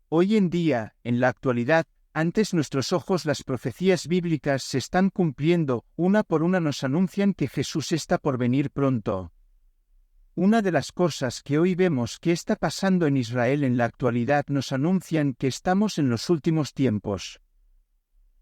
Hoy en día, en la actualidad, ante nuestros ojos las profecías bíblicas se están cumpliendo, una por una nos anuncian que Jesús está por venir pronto. Una de las cosas que hoy vemos que está pasando en Israel en la actualidad nos anuncian que estamos en los últimos tiempos.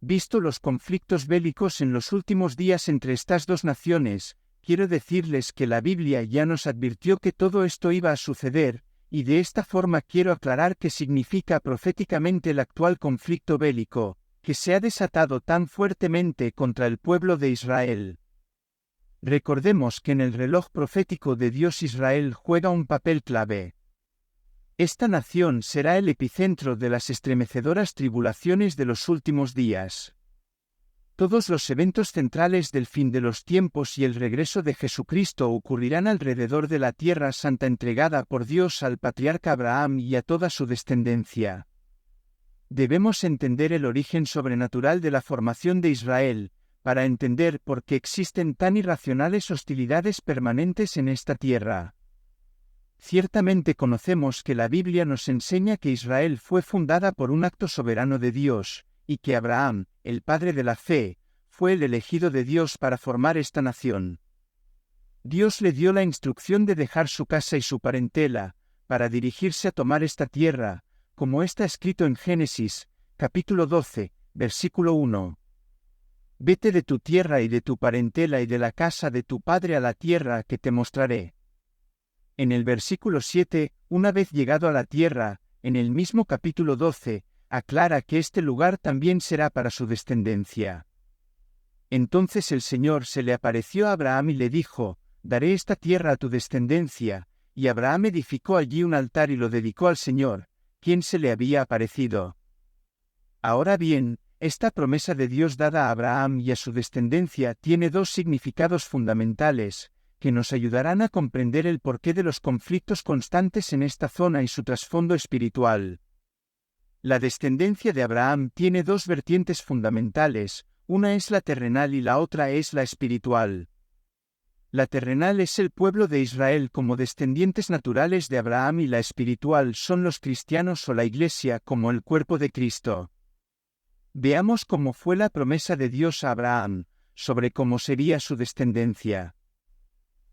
Visto los conflictos bélicos en los últimos días entre estas dos naciones, quiero decirles que la Biblia ya nos advirtió que todo esto iba a suceder, y de esta forma quiero aclarar qué significa proféticamente el actual conflicto bélico, que se ha desatado tan fuertemente contra el pueblo de Israel. Recordemos que en el reloj profético de Dios Israel juega un papel clave. Esta nación será el epicentro de las estremecedoras tribulaciones de los últimos días. Todos los eventos centrales del fin de los tiempos y el regreso de Jesucristo ocurrirán alrededor de la tierra santa entregada por Dios al patriarca Abraham y a toda su descendencia. Debemos entender el origen sobrenatural de la formación de Israel, para entender por qué existen tan irracionales hostilidades permanentes en esta tierra. Ciertamente conocemos que la Biblia nos enseña que Israel fue fundada por un acto soberano de Dios, y que Abraham, el padre de la fe, fue el elegido de Dios para formar esta nación. Dios le dio la instrucción de dejar su casa y su parentela, para dirigirse a tomar esta tierra, como está escrito en Génesis, capítulo 12, versículo 1. Vete de tu tierra y de tu parentela y de la casa de tu padre a la tierra que te mostraré. En el versículo 7, una vez llegado a la tierra, en el mismo capítulo 12, aclara que este lugar también será para su descendencia. Entonces el Señor se le apareció a Abraham y le dijo, daré esta tierra a tu descendencia, y Abraham edificó allí un altar y lo dedicó al Señor, quien se le había aparecido. Ahora bien, esta promesa de Dios dada a Abraham y a su descendencia tiene dos significados fundamentales, que nos ayudarán a comprender el porqué de los conflictos constantes en esta zona y su trasfondo espiritual. La descendencia de Abraham tiene dos vertientes fundamentales, una es la terrenal y la otra es la espiritual. La terrenal es el pueblo de Israel como descendientes naturales de Abraham y la espiritual son los cristianos o la Iglesia como el cuerpo de Cristo. Veamos cómo fue la promesa de Dios a Abraham, sobre cómo sería su descendencia.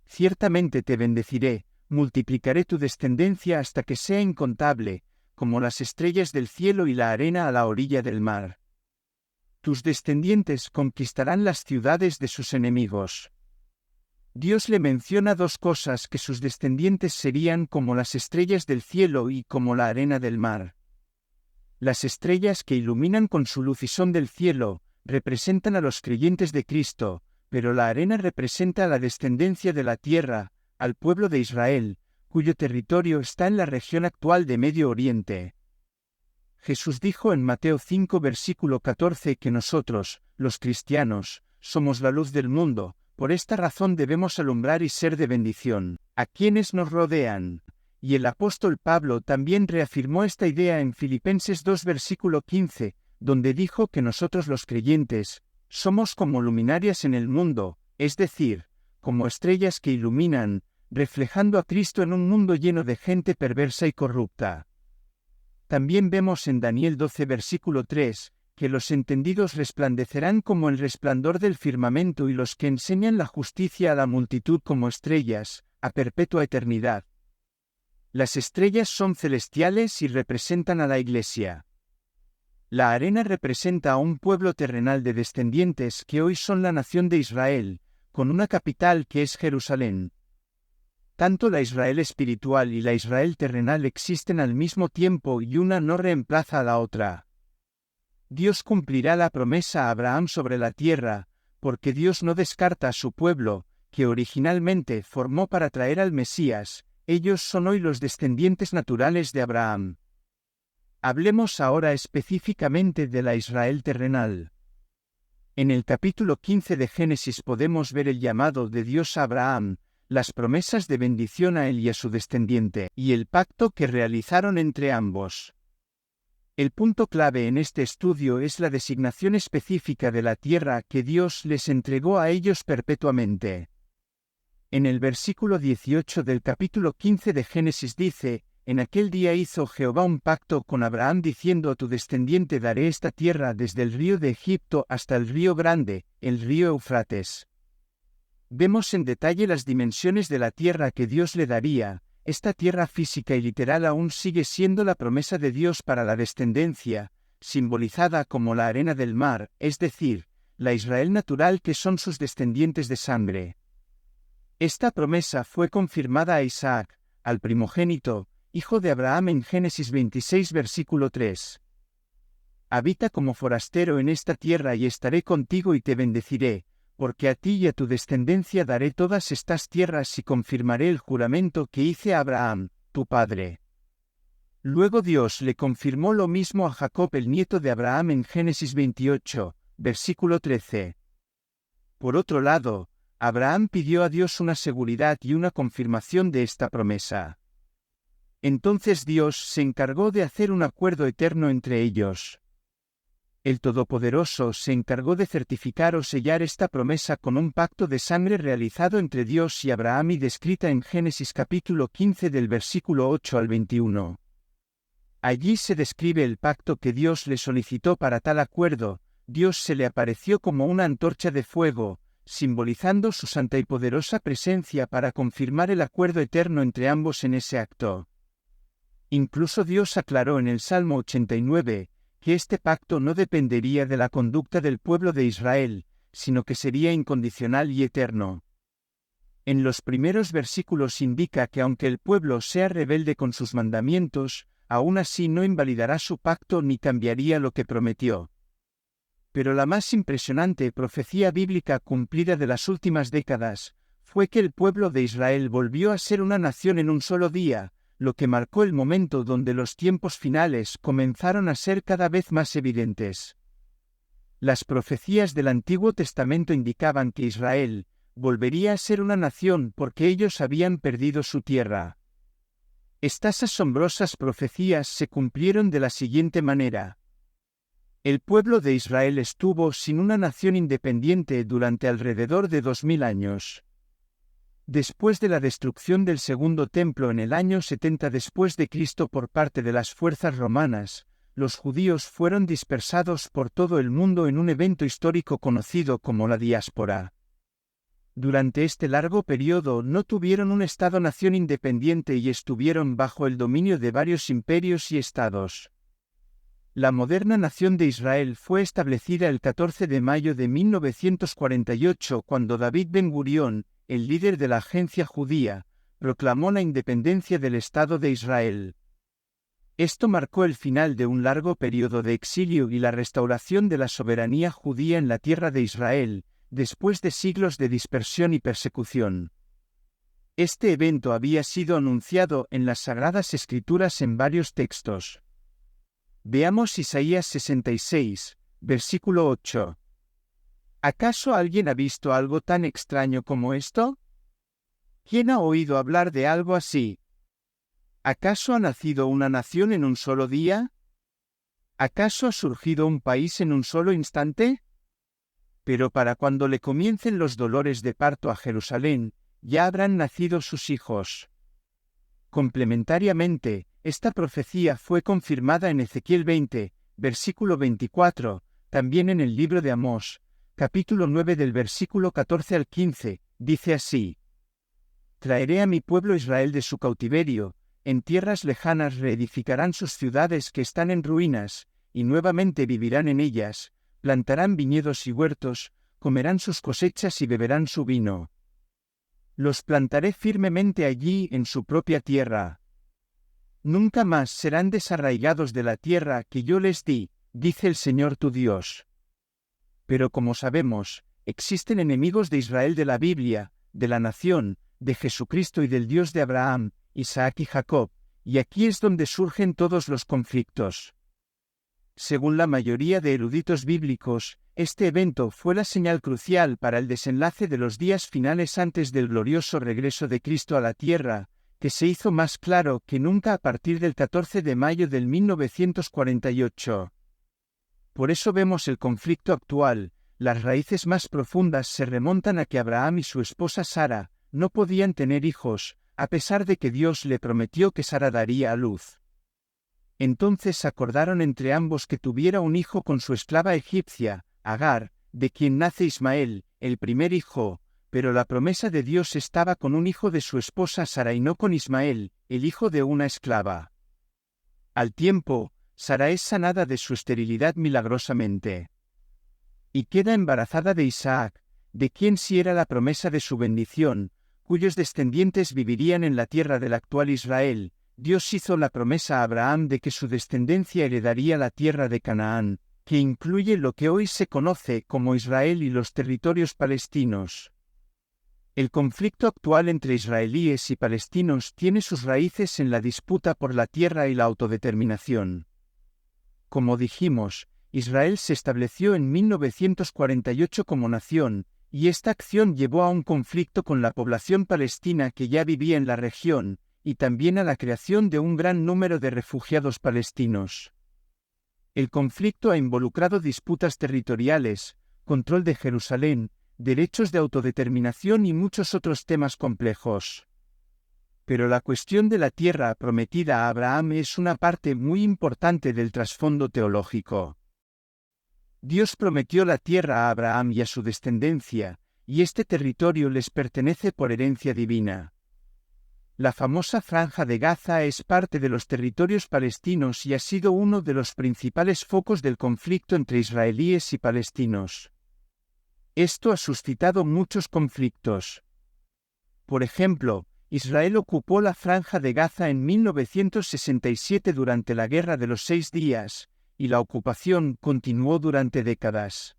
Ciertamente te bendeciré, multiplicaré tu descendencia hasta que sea incontable, como las estrellas del cielo y la arena a la orilla del mar. Tus descendientes conquistarán las ciudades de sus enemigos. Dios le menciona dos cosas que sus descendientes serían como las estrellas del cielo y como la arena del mar. Las estrellas que iluminan con su luz y son del cielo, representan a los creyentes de Cristo, pero la arena representa a la descendencia de la tierra, al pueblo de Israel, cuyo territorio está en la región actual de Medio Oriente. Jesús dijo en Mateo 5 versículo 14 que nosotros, los cristianos, somos la luz del mundo, por esta razón debemos alumbrar y ser de bendición a quienes nos rodean. Y el apóstol Pablo también reafirmó esta idea en Filipenses 2 versículo 15, donde dijo que nosotros los creyentes, somos como luminarias en el mundo, es decir, como estrellas que iluminan, reflejando a Cristo en un mundo lleno de gente perversa y corrupta. También vemos en Daniel 12 versículo 3, que los entendidos resplandecerán como el resplandor del firmamento y los que enseñan la justicia a la multitud como estrellas, a perpetua eternidad. Las estrellas son celestiales y representan a la Iglesia. La arena representa a un pueblo terrenal de descendientes que hoy son la nación de Israel, con una capital que es Jerusalén. Tanto la Israel espiritual y la Israel terrenal existen al mismo tiempo y una no reemplaza a la otra. Dios cumplirá la promesa a Abraham sobre la tierra, porque Dios no descarta a su pueblo, que originalmente formó para traer al Mesías, ellos son hoy los descendientes naturales de Abraham. Hablemos ahora específicamente de la Israel terrenal. En el capítulo 15 de Génesis podemos ver el llamado de Dios a Abraham, las promesas de bendición a él y a su descendiente, y el pacto que realizaron entre ambos. El punto clave en este estudio es la designación específica de la tierra que Dios les entregó a ellos perpetuamente. En el versículo 18 del capítulo 15 de Génesis dice, En aquel día hizo Jehová un pacto con Abraham diciendo: a tu descendiente daré esta tierra desde el río de Egipto hasta el río grande, el río Eufrates. Vemos en detalle las dimensiones de la tierra que Dios le daría. Esta tierra física y literal aún sigue siendo la promesa de Dios para la descendencia, simbolizada como la arena del mar, es decir, la Israel natural que son sus descendientes de sangre. Esta promesa fue confirmada a Isaac, al primogénito, hijo de Abraham, en Génesis 26 versículo 3. Habita como forastero en esta tierra y estaré contigo y te bendeciré, porque a ti y a tu descendencia daré todas estas tierras y confirmaré el juramento que hice a Abraham, tu padre. Luego Dios le confirmó lo mismo a Jacob, el nieto de Abraham, en Génesis 28, versículo 13. Por otro lado, Abraham pidió a Dios una seguridad y una confirmación de esta promesa. Entonces Dios se encargó de hacer un acuerdo eterno entre ellos. El Todopoderoso se encargó de certificar o sellar esta promesa con un pacto de sangre realizado entre Dios y Abraham y descrita en Génesis capítulo 15 del versículo 8 al 21. Allí se describe el pacto que Dios le solicitó para tal acuerdo. Dios se le apareció como una antorcha de fuego, simbolizando su santa y poderosa presencia para confirmar el acuerdo eterno entre ambos en ese acto. Incluso Dios aclaró en el Salmo 89, que este pacto no dependería de la conducta del pueblo de Israel, sino que sería incondicional y eterno. En los primeros versículos indica que aunque el pueblo sea rebelde con sus mandamientos, aún así no invalidará su pacto ni cambiaría lo que prometió. Pero la más impresionante profecía bíblica cumplida de las últimas décadas fue que el pueblo de Israel volvió a ser una nación en un solo día, lo que marcó el momento donde los tiempos finales comenzaron a ser cada vez más evidentes. Las profecías del Antiguo Testamento indicaban que Israel volvería a ser una nación porque ellos habían perdido su tierra. Estas asombrosas profecías se cumplieron de la siguiente manera. El pueblo de Israel estuvo sin una nación independiente durante alrededor de 2000 años. Después de la destrucción del Segundo Templo en el año 70 después de Cristo por parte de las fuerzas romanas, los judíos fueron dispersados por todo el mundo en un evento histórico conocido como la diáspora. Durante este largo periodo no tuvieron un Estado-nación independiente y estuvieron bajo el dominio de varios imperios y estados. La moderna nación de Israel fue establecida el 14 de mayo de 1948 cuando David Ben-Gurión, el líder de la agencia judía, proclamó la independencia del Estado de Israel. Esto marcó el final de un largo periodo de exilio y la restauración de la soberanía judía en la tierra de Israel, después de siglos de dispersión y persecución. Este evento había sido anunciado en las Sagradas Escrituras en varios textos. Veamos Isaías 66, versículo 8. ¿Acaso alguien ha visto algo tan extraño como esto? ¿Quién ha oído hablar de algo así? ¿Acaso ha nacido una nación en un solo día? ¿Acaso ha surgido un país en un solo instante? Pero para cuando le comiencen los dolores de parto a Jerusalén, ya habrán nacido sus hijos. Complementariamente, esta profecía fue confirmada en Ezequiel 20, versículo 24, también en el libro de Amós, capítulo 9 del versículo 14 al 15, dice así: Traeré a mi pueblo Israel de su cautiverio, en tierras lejanas reedificarán sus ciudades que están en ruinas, y nuevamente vivirán en ellas, plantarán viñedos y huertos, comerán sus cosechas y beberán su vino. Los plantaré firmemente allí en su propia tierra. Nunca más serán desarraigados de la tierra que yo les di, dice el Señor tu Dios. Pero como sabemos, existen enemigos de Israel de la Biblia, de la nación, de Jesucristo y del Dios de Abraham, Isaac y Jacob, y aquí es donde surgen todos los conflictos. Según la mayoría de eruditos bíblicos, este evento fue la señal crucial para el desenlace de los días finales antes del glorioso regreso de Cristo a la tierra, que se hizo más claro que nunca a partir del 14 de mayo del 1948. Por eso vemos el conflicto actual. Las raíces más profundas se remontan a que Abraham y su esposa Sara no podían tener hijos, a pesar de que Dios le prometió que Sara daría a luz. Entonces acordaron entre ambos que tuviera un hijo con su esclava egipcia, Agar, de quien nace Ismael, el primer hijo, pero la promesa de Dios estaba con un hijo de su esposa Sara y no con Ismael, el hijo de una esclava. Al tiempo, Sara es sanada de su esterilidad milagrosamente. Y queda embarazada de Isaac, de quien sí era la promesa de su bendición, cuyos descendientes vivirían en la tierra del actual Israel. Dios hizo la promesa a Abraham de que su descendencia heredaría la tierra de Canaán, que incluye lo que hoy se conoce como Israel y los territorios palestinos. El conflicto actual entre israelíes y palestinos tiene sus raíces en la disputa por la tierra y la autodeterminación. Como dijimos, Israel se estableció en 1948 como nación, y esta acción llevó a un conflicto con la población palestina que ya vivía en la región, y también a la creación de un gran número de refugiados palestinos. El conflicto ha involucrado disputas territoriales, control de Jerusalén, derechos de autodeterminación y muchos otros temas complejos. Pero la cuestión de la tierra prometida a Abraham es una parte muy importante del trasfondo teológico. Dios prometió la tierra a Abraham y a su descendencia, y este territorio les pertenece por herencia divina. La famosa Franja de Gaza es parte de los territorios palestinos y ha sido uno de los principales focos del conflicto entre israelíes y palestinos. Esto ha suscitado muchos conflictos. Por ejemplo, Israel ocupó la Franja de Gaza en 1967 durante la Guerra de los 6 Días, y la ocupación continuó durante décadas.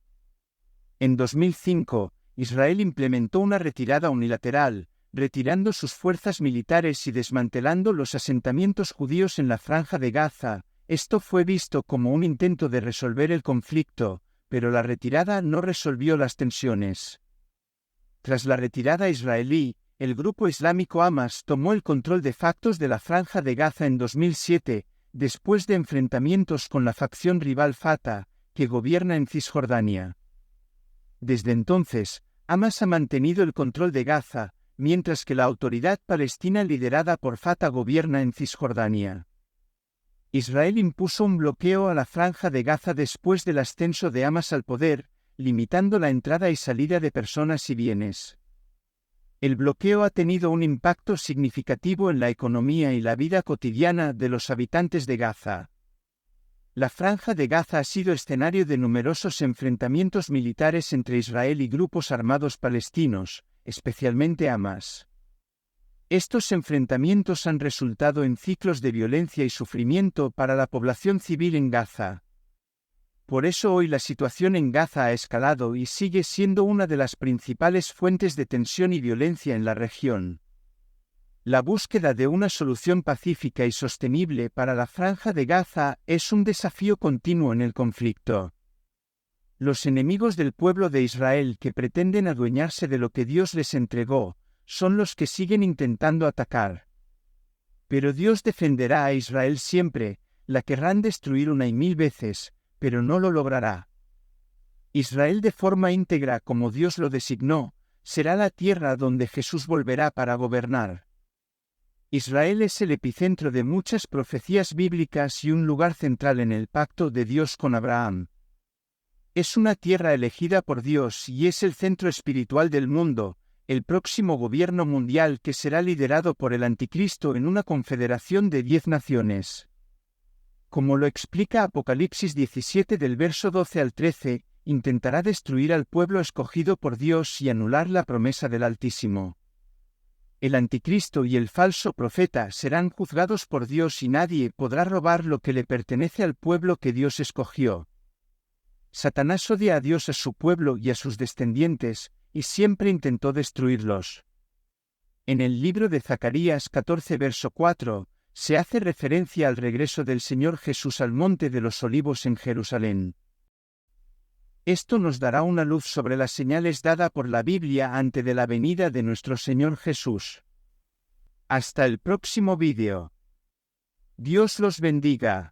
En 2005, Israel implementó una retirada unilateral, retirando sus fuerzas militares y desmantelando los asentamientos judíos en la Franja de Gaza. Esto fue visto como un intento de resolver el conflicto, pero la retirada no resolvió las tensiones. Tras la retirada israelí, el grupo islámico Hamas tomó el control de facto de la Franja de Gaza en 2007, después de enfrentamientos con la facción rival Fatah, que gobierna en Cisjordania. Desde entonces, Hamas ha mantenido el control de Gaza, mientras que la autoridad palestina liderada por Fatah gobierna en Cisjordania. Israel impuso un bloqueo a la Franja de Gaza después del ascenso de Hamas al poder, limitando la entrada y salida de personas y bienes. El bloqueo ha tenido un impacto significativo en la economía y la vida cotidiana de los habitantes de Gaza. La Franja de Gaza ha sido escenario de numerosos enfrentamientos militares entre Israel y grupos armados palestinos, especialmente Hamas. Estos enfrentamientos han resultado en ciclos de violencia y sufrimiento para la población civil en Gaza. Por eso hoy la situación en Gaza ha escalado y sigue siendo una de las principales fuentes de tensión y violencia en la región. La búsqueda de una solución pacífica y sostenible para la Franja de Gaza es un desafío continuo en el conflicto. Los enemigos del pueblo de Israel que pretenden adueñarse de lo que Dios les entregó, son los que siguen intentando atacar. Pero Dios defenderá a Israel siempre, la querrán destruir 1 y 1000 veces, pero no lo logrará. Israel de forma íntegra como Dios lo designó, será la tierra donde Jesús volverá para gobernar. Israel es el epicentro de muchas profecías bíblicas y un lugar central en el pacto de Dios con Abraham. Es una tierra elegida por Dios y es el centro espiritual del mundo, el próximo gobierno mundial que será liderado por el Anticristo en una confederación de 10 naciones. Como lo explica Apocalipsis 17 del verso 12 al 13, intentará destruir al pueblo escogido por Dios y anular la promesa del Altísimo. El Anticristo y el falso profeta serán juzgados por Dios y nadie podrá robar lo que le pertenece al pueblo que Dios escogió. Satanás odia a Dios, a su pueblo y a sus descendientes, y siempre intentó destruirlos. En el libro de Zacarías 14 verso 4, se hace referencia al regreso del Señor Jesús al Monte de los Olivos en Jerusalén. Esto nos dará una luz sobre las señales dadas por la Biblia antes de la venida de nuestro Señor Jesús. Hasta el próximo vídeo. Dios los bendiga.